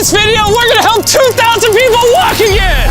this video, we're gonna help 2,000 people walk again!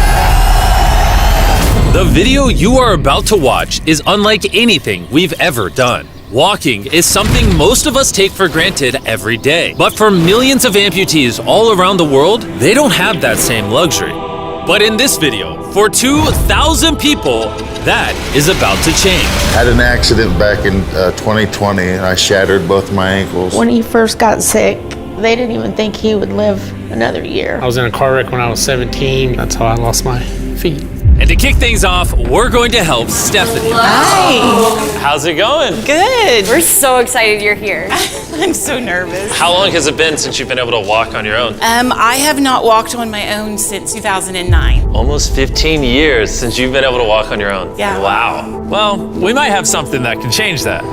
The video you are about to watch is unlike anything we've ever done. Walking is something most of us take for granted every day. But for millions of amputees all around the world, they don't have that same luxury. But in this video, for 2,000 people, that is about to change. I had an accident back in 2020 and I shattered both my ankles. When he first got sick, they didn't even think he would live another year. I was in a car wreck when I was 17. That's how I lost my feet. And to kick things off, we're going to help Stephanie. Hi. How's it going? Good. We're so excited you're here. I'm so nervous. How long has it been since you've been able to walk on your own? I have not walked on my own since 2009. Almost 15 years since you've been able to walk on your own. Yeah. Wow. Well, we might have something that can change that.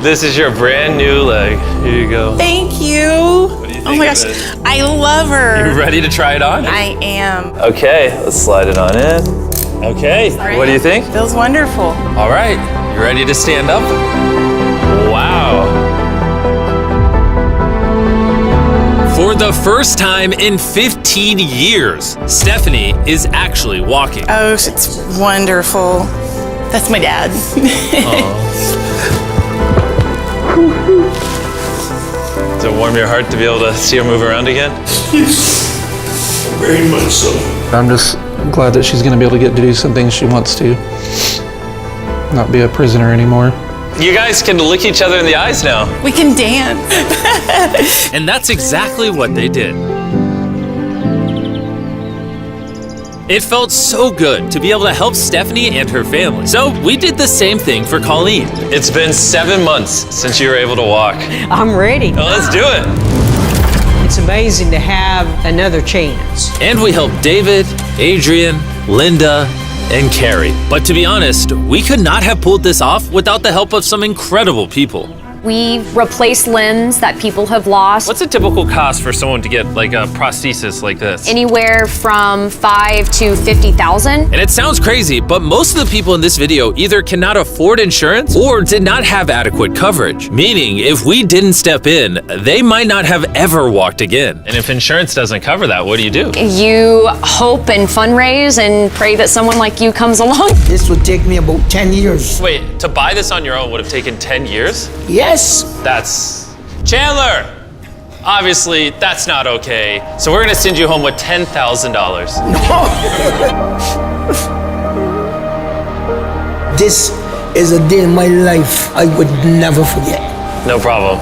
This is your brand new leg. Here you go. Thank you. What do you think Oh my of gosh, it? I love her. You ready to try it on? I am. Okay, let's slide it on in. Okay, what do you think? Feels wonderful. All right, you ready to stand up? Wow. For the first time in 15 years, Stephanie is actually walking. Oh, it's wonderful. That's my dad. Does it warm your heart to be able to see her move around again? Very much so. I'm just glad that she's going to be able to get to do some things she wants to. Not be a prisoner anymore. You guys can look each other in the eyes now. We can dance. And that's exactly what they did. It felt so good to be able to help Stephanie and her family. So we did the same thing for Colleen. It's been 7 months since you were able to walk. I'm ready. Well, let's do it. It's amazing to have another chance. And we helped David, Adrian, Linda, and Carrie. But to be honest, we could not have pulled this off without the help of some incredible people. We replace limbs that people have lost. What's a typical cost for someone to get like a prosthesis like this? Anywhere from $5,000 to $50,000. And it sounds crazy, but most of the people in this video either cannot afford insurance or did not have adequate coverage. Meaning, if we didn't step in, they might not have ever walked again. And if insurance doesn't cover that, what do? You hope and fundraise and pray that someone like you comes along. This would take me about 10 years. Wait, to buy this on your own would have taken 10 years? Yes. That's... Chandler! Obviously, that's not okay. So we're gonna send you home with $10,000. This is a day in my life I would never forget. No problem.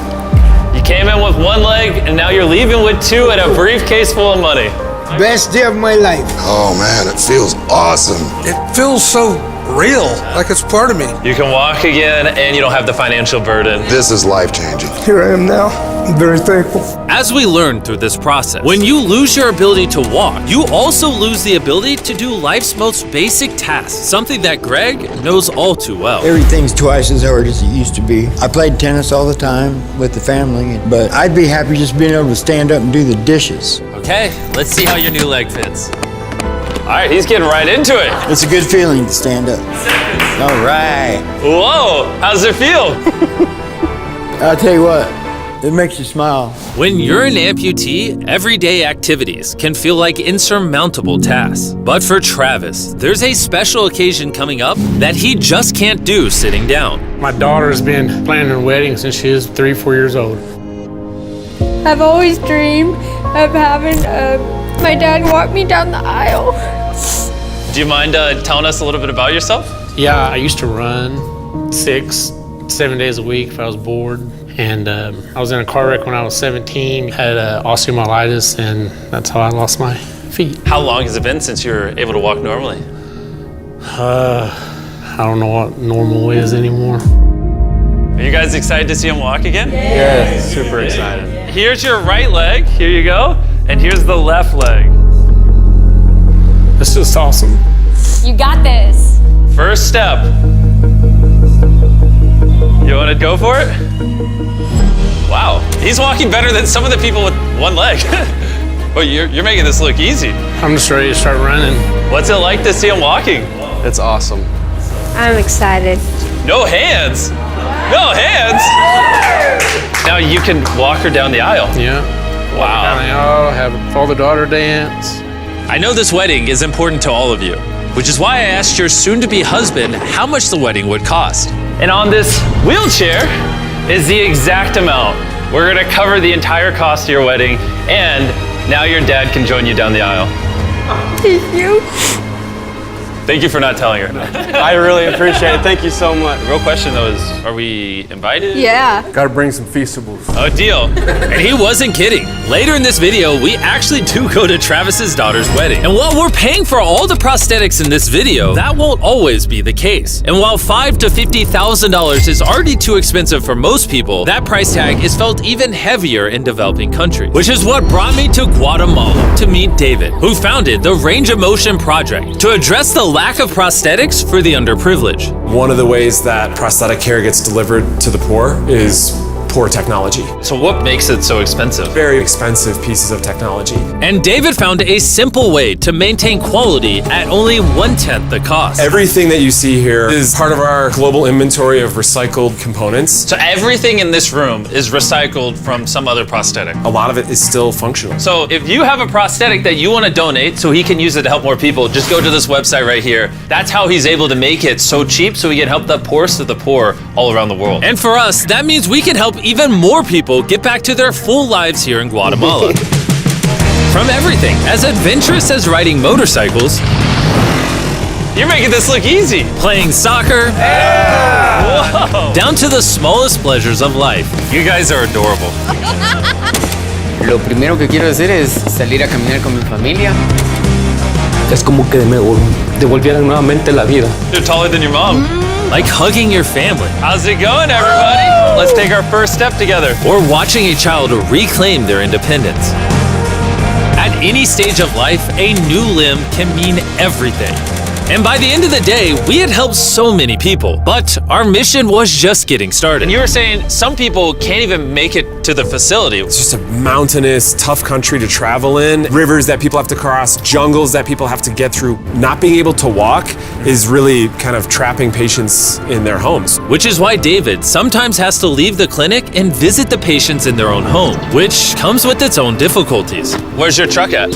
You came in with one leg, and now you're leaving with two and a briefcase full of money. Best day of my life. Oh man, it feels awesome. It feels so real, like it's part of me. You can walk again, and you don't have the financial burden. This is life-changing. Here I am now. I'm very thankful. As we learned through this process, when you lose your ability to walk, you also lose the ability to do life's most basic tasks, something that Greg knows all too well. Everything's twice as hard as it used to be. I played tennis all the time with the family, but I'd be happy just being able to stand up and do the dishes. Okay, let's see how your new leg fits. All right, he's getting right into it. It's a good feeling to stand up. All right. Whoa, how's it feel? I'll tell you what, it makes you smile. When you're an amputee, everyday activities can feel like insurmountable tasks. But for Travis, there's a special occasion coming up that he just can't do sitting down. My daughter's been planning her wedding since she was 3 or 4 years old. I've always dreamed of having my dad walk me down the aisle. Do you mind telling us a little bit about yourself? Yeah, I used to run 6, 7 days a week if I was bored. And I was in a car wreck when I was 17, had osteomyelitis, and that's how I lost my feet. How long has it been since you were able to walk normally? I don't know what normal is anymore. Are you guys excited to see him walk again? Yeah, super excited. Here's your right leg, here you go, and here's the left leg. It's just awesome. You got this. First step. You want to go for it? Wow, he's walking better than some of the people with one leg. Well, you're making this look easy. I'm just ready to start running. What's it like to see him walking? It's awesome. I'm excited. No hands. No hands. Now you can walk her down the aisle. Yeah. Wow. Down the aisle, have a father-daughter dance. I know this wedding is important to all of you, which is why I asked your soon-to-be husband how much the wedding would cost. And on this wheelchair is the exact amount. We're gonna cover the entire cost of your wedding, and now your dad can join you down the aisle. Thank you. Thank you for not telling her. I really appreciate it. Thank you so much. The real question though is, are we invited? Yeah. Gotta bring some feastables. A deal. And he wasn't kidding. Later in this video, we actually do go to Travis's daughter's wedding. And while we're paying for all the prosthetics in this video, that won't always be the case. And while $5,000 to $50,000 is already too expensive for most people, that price tag is felt even heavier in developing countries. Which is what brought me to Guatemala to meet David, who founded the Range of Motion Project to address the lack of prosthetics for the underprivileged. One of the ways that prosthetic care gets delivered to the poor is poor technology. So what makes it so expensive? Very expensive pieces of technology. And David found a simple way to maintain quality at only 1/10 the cost. Everything that you see here is part of our global inventory of recycled components. So everything in this room is recycled from some other prosthetic. A lot of it is still functional. So if you have a prosthetic that you want to donate so he can use it to help more people, just go to this website right here. That's how he's able to make it so cheap so he can help the poorest of the poor all around the world. And for us, that means we can help even more people get back to their full lives here in Guatemala. From everything as adventurous as riding motorcycles, You're making this look easy. playing soccer, Whoa. down to the smallest pleasures of life. You guys are adorable. Lo primero que quiero hacer es salir a caminar con mi familia. Es como que me devolvieran nuevamente la vida. You're taller than your mom. Like hugging your family. How's it going, everybody? Let's take our first step together. Or watching a child reclaim their independence. At any stage of life, a new limb can mean everything. And by the end of the day, we had helped so many people, but our mission was just getting started. And you were saying some people can't even make it to the facility. It's just a mountainous, tough country to travel in. Rivers that people have to cross, jungles that people have to get through. Not being able to walk is really kind of trapping patients in their homes. Which is why David sometimes has to leave the clinic and visit the patients in their own home, which comes with its own difficulties. Where's your truck at?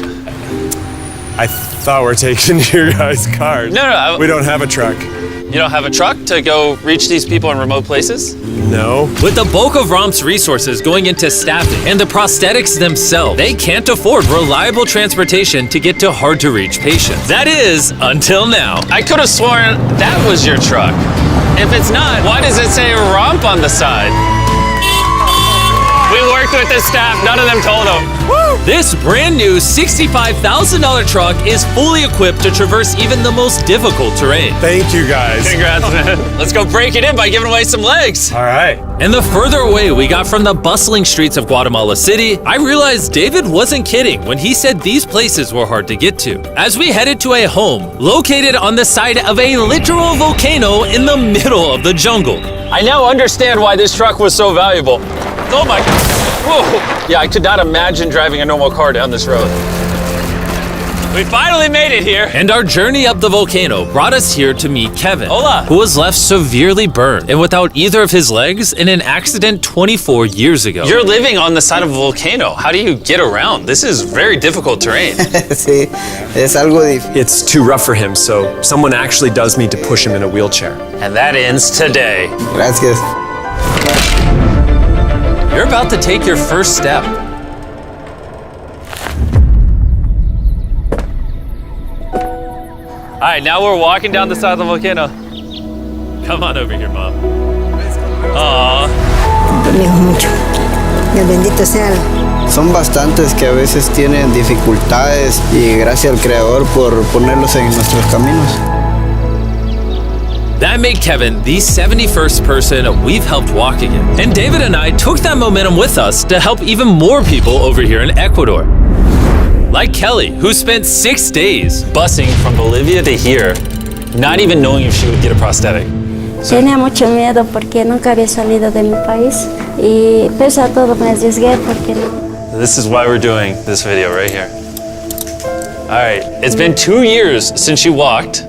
I thought we're taking your guys' cars. No. We don't have a truck. You don't have a truck to go reach these people in remote places? No. With the bulk of ROM's resources going into staffing and the prosthetics themselves, they can't afford reliable transportation to get to hard-to-reach patients. That is, until now. I could have sworn that was your truck. If it's not, why does it say ROMP on the side? We worked with the staff, none of them told them. This brand new $65,000 truck is fully equipped to traverse even the most difficult terrain. Thank you, guys. Congrats, man. Let's go break it in by giving away some legs. All right. And the further away we got from the bustling streets of Guatemala City, I realized David wasn't kidding when he said these places were hard to get to. As we headed to a home located on the side of a literal volcano in the middle of the jungle. I now understand why this truck was so valuable. Oh my God. Whoa. Yeah, I could not imagine driving a normal car down this road. We finally made it here. And our journey up the volcano brought us here to meet Kevin, Hola. who was left severely burned and without either of his legs in an accident 24 years ago. You're living on the side of a volcano. How do you get around? This is very difficult terrain. Sí, es algo difícil. It's too rough for him, so someone actually does need to push him in a wheelchair. And that ends today. Gracias. You're about to take your first step. All right, now we're walking down the side of the volcano. Come on over here, Mom. Aww. mucho. Dios bendito sea. Son bastantes que a veces tienen dificultades y gracias al Creador por ponerlos en nuestros caminos. That made Kevin the 71st person we've helped walk again. And David and I took that momentum with us to help even more people over here in Ecuador. Like Kelly, who spent 6 days busing from Bolivia to here, not even knowing if she would get a prosthetic. Tenía mucho miedo porque nunca había salido de mi país y pese a todo me arriesgué porque no. This is why we're doing this video right here. All right, it's been 2 years since you walked.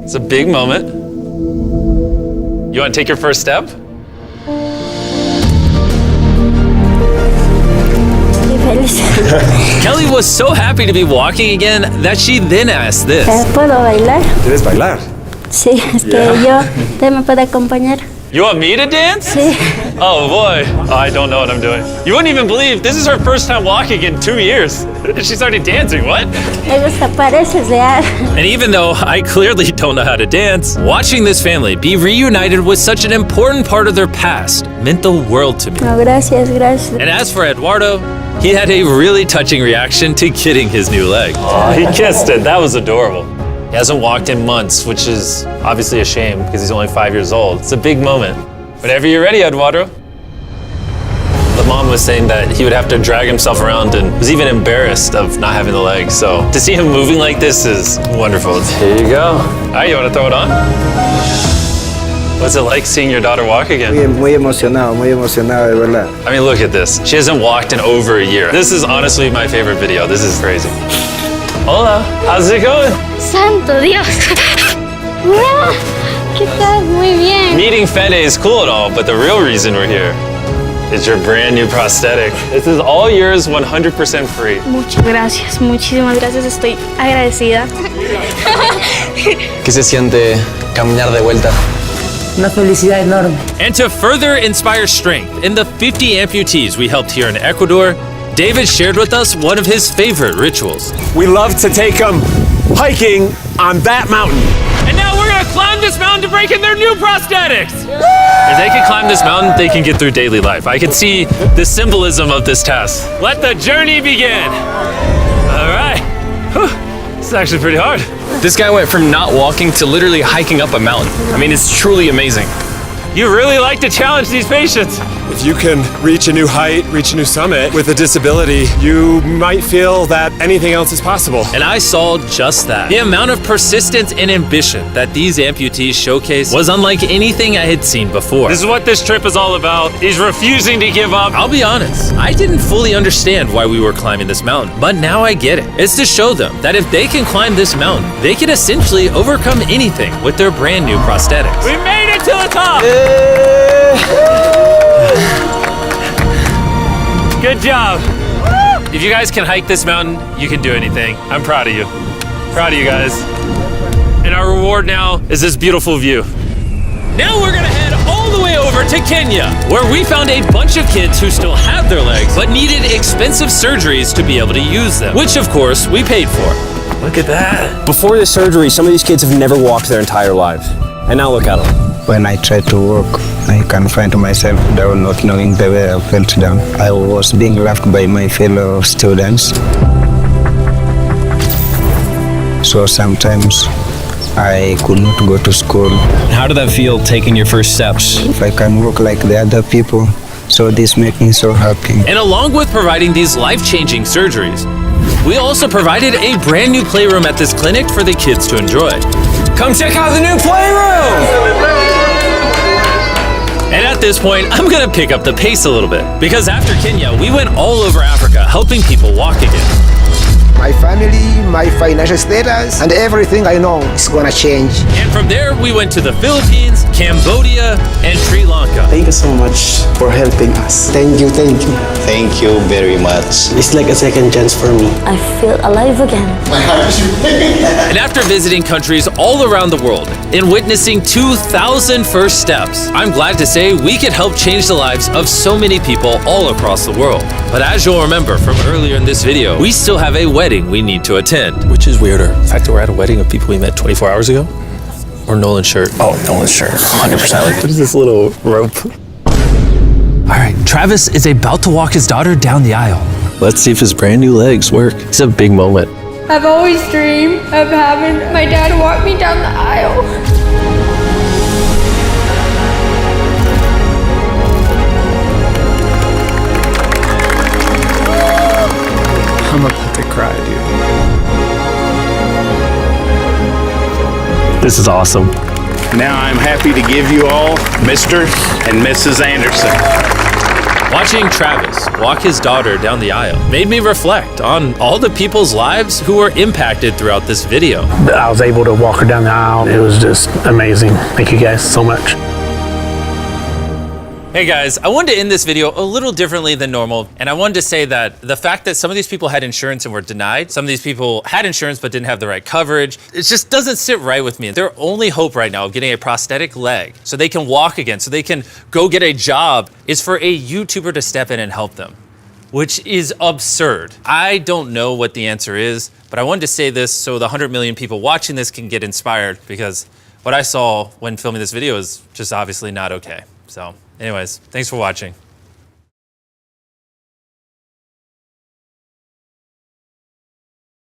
It's a big moment. You want to take your first step? Y feliz. Kelly was so happy to be walking again that she then asked this. ¿Puedo bailar? ¿Quieres bailar? Sí, ¿usted me puede acompañar? You want me to dance? Sí. Oh boy, I don't know what I'm doing. You wouldn't even believe this is her first time walking in 2 years. She started dancing, what? Me gusta, parece real. And even though I clearly don't know how to dance, watching this family be reunited with such an important part of their past meant the world to me. No, gracias, gracias. And as for Eduardo, he had a really touching reaction to getting his new leg. Oh, he kissed it. That was adorable. He hasn't walked in months, which is obviously a shame because he's only 5 years old. It's a big moment. Whenever you're ready, Eduardo. The mom was saying that he would have to drag himself around and was even embarrassed of not having the leg. So to see him moving like this is wonderful. Here you go. All right, you want to throw it on? What's it like seeing your daughter walk again? Muy emocionado, de verdad. I mean, look at this. She hasn't walked in over a year. This is honestly my favorite video. This is crazy. Hola, how's it going? Santo Dios. ¿Qué tal? Muy bien. Meeting Fede is cool and all, but the real reason we're here is your brand new prosthetic. This is all yours, 100% free. Muchas gracias, muchísimas gracias. Estoy agradecida. ¿Qué se siente caminar de vuelta? Una felicidad enorme. And to further inspire strength in the 50 amputees we helped here in Ecuador, David shared with us one of his favorite rituals. We love to take them hiking on that mountain. And now we're gonna climb this mountain to break in their new prosthetics. If they can climb this mountain, they can get through daily life. I can see the symbolism of this task. Let the journey begin. All right. Whew. This is actually pretty hard. This guy went from not walking to literally hiking up a mountain. I mean, it's truly amazing. You really like to challenge these patients. If you can reach a new height, reach a new summit with a disability, you might feel that anything else is possible. And I saw just that. The amount of persistence and ambition that these amputees showcase was unlike anything I had seen before. This is what this trip is all about. He's refusing to give up. I'll be honest, I didn't fully understand why we were climbing this mountain, but now I get it. It's to show them that if they can climb this mountain, they can essentially overcome anything with their brand new prosthetics. We made it to the top! Good job. If you guys can hike this mountain, you can do anything. I'm proud of you. Proud of you guys. And our reward now is this beautiful view. Now we're gonna head all the way over to Kenya, where we found a bunch of kids who still have their legs, but needed expensive surgeries to be able to use them, which of course we paid for. Look at that. Before the surgery, some of these kids have never walked their entire lives. And now look at them. When I tried to walk, I can find myself down, not knowing the way I felt down. I was being laughed by my fellow students. So sometimes I could not go to school. How did that feel, taking your first steps? If I can walk like the other people, so this makes me so happy. And along with providing these life-changing surgeries, we also provided a brand new playroom at this clinic for the kids to enjoy. Come check out the new playroom! And at this point, I'm gonna pick up the pace a little bit, because after Kenya, we went all over Africa helping people walk again. My family, my financial status, and everything I know is gonna change. And from there, we went to the Philippines, Cambodia, and Sri Lanka. Thank you so much for helping us. Thank you, thank you. Thank you very much. It's like a second chance for me. I feel alive again. And after visiting countries all around the world and witnessing 2,000 first steps, I'm glad to say we could help change the lives of so many people all across the world. But as you'll remember from earlier in this video, we still have a wedding we need to attend. Which is weirder, the fact that we're at a wedding of people we met 24 hours ago? Or Nolan's shirt? Oh, Nolan's shirt, 100%. What is this little rope? All right, Travis is about to walk his daughter down the aisle. Let's see if his brand new legs work. It's a big moment. I've always dreamed of having my dad walk me down the aisle. I'm about to cry, dude. This is awesome. Now I'm happy to give you all Mr. and Mrs. Anderson. Watching Travis walk his daughter down the aisle made me reflect on all the people's lives who were impacted throughout this video. I was able to walk her down the aisle. It was just amazing. Thank you guys so much. Hey guys, I wanted to end this video a little differently than normal, and I wanted to say that the fact that some of these people had insurance and were denied, some of these people had insurance but didn't have the right coverage, it just doesn't sit right with me. Their only hope right now of getting a prosthetic leg so they can walk again, so they can go get a job, is for a YouTuber to step in and help them, which is absurd. I don't know what the answer is, but I wanted to say this so the 100 million people watching this can get inspired, because what I saw when filming this video is just obviously not okay. So anyways, thanks for watching.